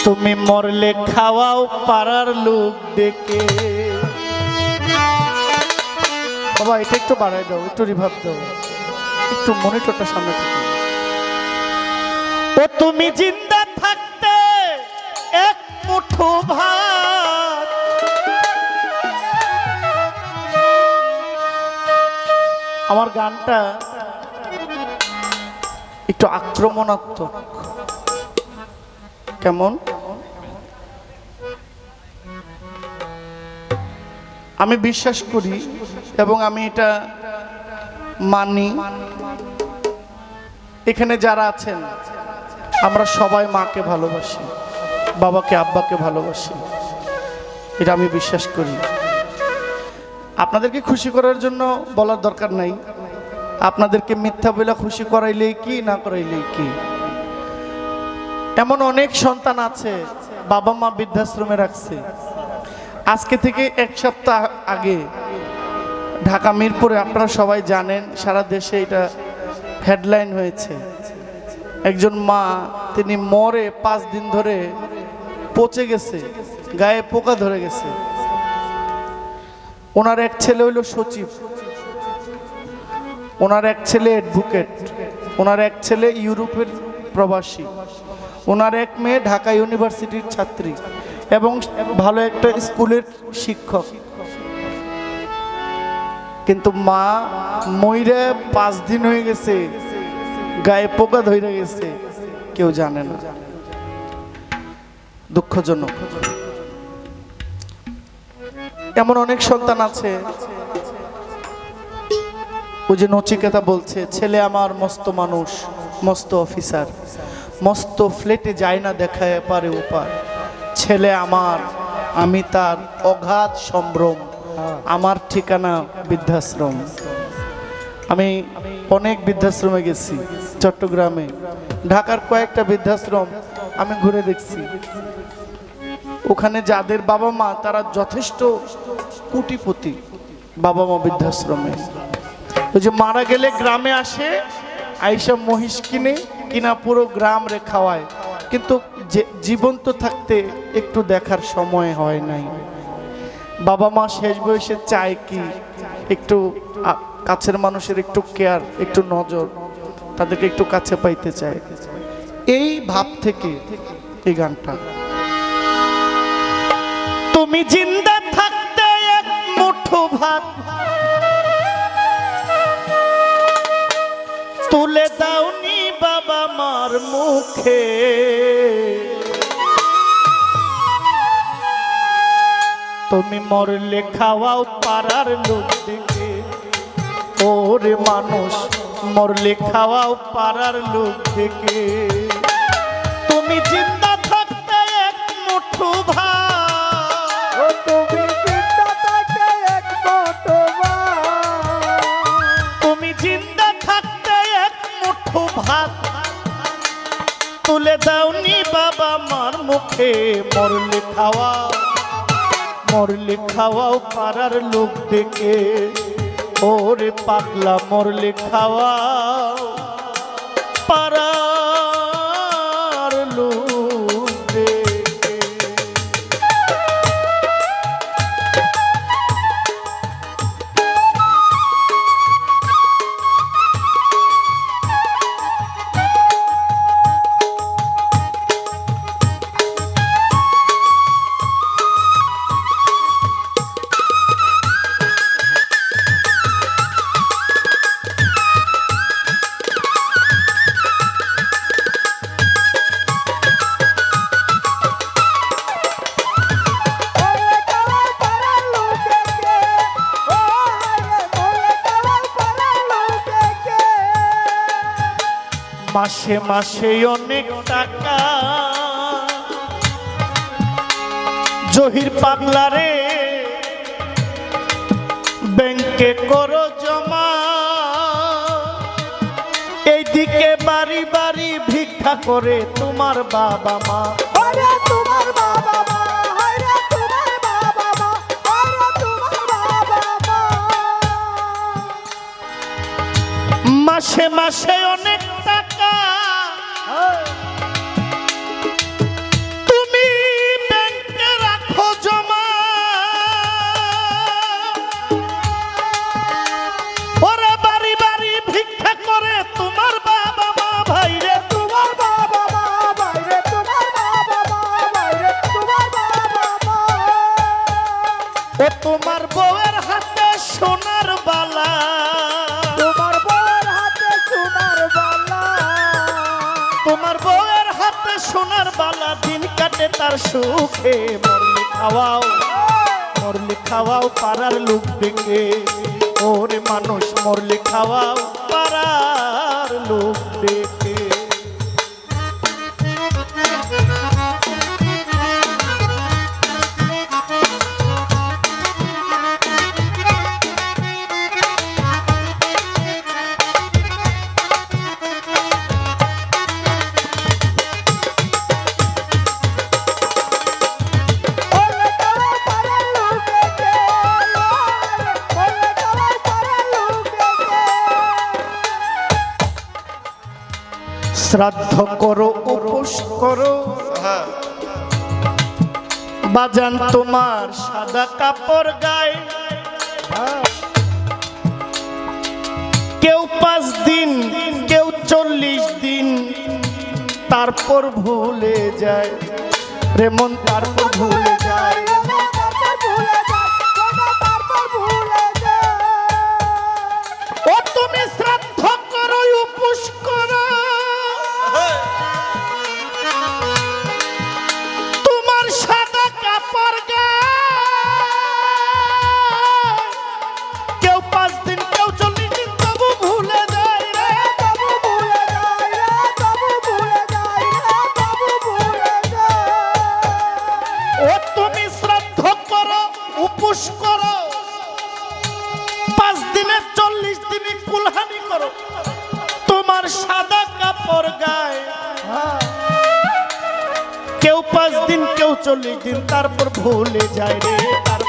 তুমি মরলে খাওয়াও পাড়ার লোক ডেকে। বাবা এটা একটু বাড়াই দাও, একটু রিভাব দাও, একটু মনিটরটা সামনে থেকে। ও তুমি জিন্দা থাকতে এক মুঠো ভাত, আমার গানটা একটু আক্রমণাত্মক। কেমন? আমি বিশ্বাস করি এবং আমি এটা মানি, এখানে যারা আছেন আমরা সবাই মাকে ভালোবাসি, বাবাকে আব্বাকে ভালোবাসি, এটা আমি বিশ্বাস করি। আপনাদেরকে খুশি করার জন্য বলার দরকার নাই, আপনাদেরকে মিথ্যা বলে খুশি করাইলেই কি না করাইলেই কি। এমন অনেক সন্তান আছে বাবা মা বৃদ্ধাশ্রমে রাখছে। আজকে থেকে এক সপ্তাহ আগে ঢাকা মিরপুরে, আপনারা সবাই জানেন, সারা দেশে এটা হেডলাইন হয়েছে। একজন মা, তিনি মরে 5 দিন ধরে পচে গেছে, গায়ে পোকা ধরে গেছে। ওনার এক ছেলে হইল সচিব, ওনার এক ছেলে অ্যাডভোকেট, ওনার এক ছেলে ইউরোপের প্রবাসী, ওনার এক মেয়ে ঢাকা ইউনিভার্সিটির ছাত্রী এবং ভালো একটা স্কুলের শিক্ষক। কিন্তু মা মইরা 5 দিন হয়ে গেছে, গায়ে পোকা ধরে গেছে, কেউ জানে না। দুঃখজনক। এমন অনেক সন্তান আছে, ওই যে নচিকেতা বলছে, ছেলে আমার মস্ত মানুষ, মস্ত অফিসার, মস্ত ফ্লেটে যায় না দেখায় পারে উপার। ছেলে আমার, আমি তার অগাধ সম্ভ্রম, আমার ঠিকানা বৃদ্ধাশ্রম। আমি অনেক বৃদ্ধাশ্রমে গেছি, চট্টগ্রামে, ঢাকার কয়েকটা বৃদ্ধাশ্রম আমি ঘুরে দেখছি। ওখানে যাদের বাবা মা তারা যথেষ্ট কোটিপতি বাবা মা বৃদ্ধাশ্রমে। ওই যে মারা গেলে গ্রামে আসে, আইসা মহিষ কিনে কিনা পুরো গ্রাম রে খাওয়ায়, কিন্তু জীবন্ত থাকতে একটু দেখার সময় হয় নাই। বাবা মা শেষ বয়সে চায় কি একটু কাছের মানুষের একটু কেয়ার, একটু নজর, তাদেরকে একটু কাছে পাইতে চায়। এই ভাব থেকে এই গানটা। তুমি জিন্দা থাকতে এক মুঠো ভাত তুলে দাওনি বাবা মার মুখে, তুমি মরলে খাওয়াও পাড়ার লোক দেখে। ওরে মানুষ, মরলে খাওয়াও পাড়ার লোক দেখে। তুমি জিন্দা থাকতে এক মুঠো ভাত, তুমি জিন্দা থাকতে এক মুঠো ভাত, তুমি জিন্দা থাকতে এক মুঠো ভাত তুলে দাওনি বাবা মার মুখে। মরলে খাওয়াও, মরলে খাওয়াও পাড়ার লোক দেখে। ওরে পাগলা, মরলে খাওয়াও পাড়ার লোক দেখে। মাসে মাসে অনেক টাকা জহির পাগলা রে ব্যাংকে করো জমা। এইদিকে বাড়ি বাড়ি ভিক্ষা করে তোমার বাবা মা। তোমার বাবা মা, তোমার বাবা মা, তোমার বাবা মা। মাসে মাসে অনেক টাকা তুমি বালা দিন কাটে তার সুখে, মরলে খাওয়াও পাড়ার লোক দেখে, ওরে মানুষ মরলে খাওয়াও পাড়ার লোক দেখে। মরলে খাওয়াও পাড়ার লোক দেখে, মরলে খাওয়াও পাড়ার লোক দেখে। শ্রাদ্ধ করো উপোস করো, বাজান তোমার সাদা কাপড় গায়ে, কেউ 5 দিন কেউ 40 দিন, তারপর ভুলে যায় রে মন, তারপর ভুলে যায়। ও তুমি শ্রাদ্ধ করো উপোস করো, তোমার সাদা কাপড় গায়ে, কেউ 5 দিন কেউ 40 দিন, তবু ভুলে যায় রে। ও তুমি শ্রাদ্ধ করো উপোস করো, 5 দিনে 40 দিনে কুলহানি করো, তোমার সাদা কাপড় গায়ে, কেউ 5 দিন কেউ 40 দিন, তারপর ভুলে যায় রে, তারপর